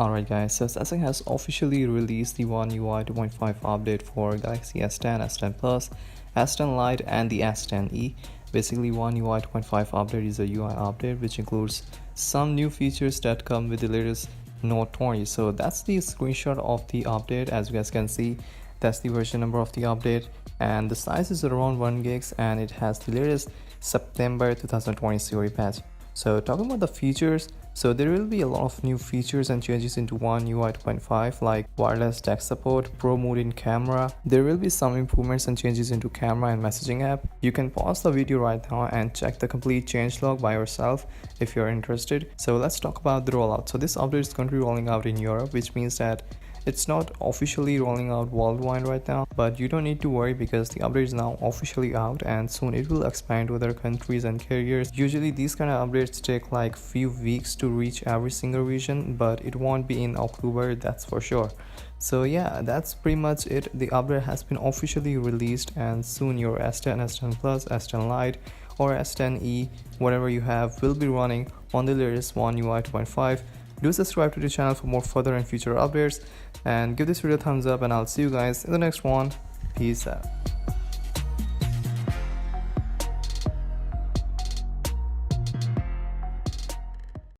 Alright guys, so Samsung has officially released the One UI 2.5 update for Galaxy S10, S10 Plus, S10 Lite and the S10e. Basically, One UI 2.5 update is a UI update which includes some new features that come with the latest Note 20. So that's the screenshot of the update. As you guys can see, that's the version number of the update, and the size is around 1 gigs, and it has the latest September 2020 series patch. So talking about the features, so there will be a lot of new features and changes into One UI 2.5, like wireless text support, pro mode in camera. There will be some improvements and changes into camera and messaging app. You can pause the video right now and check the complete changelog by yourself if you're interested. So let's talk about the rollout. So this update is going to be rolling out in Europe, which means that it's not officially rolling out worldwide right now, but you don't need to worry because the update is now officially out and soon it will expand to other countries and carriers. Usually these kind of updates take like few weeks to reach every single region, but it won't be in October, that's for sure. So yeah, that's pretty much it. The update has been officially released and soon your S10, S10 Plus, S10 Lite or S10e, whatever you have, will be running on the latest One UI 2.5. Do subscribe to the channel for more further and future updates, and give this video a thumbs up, and I'll see you guys in the next one. Peace out.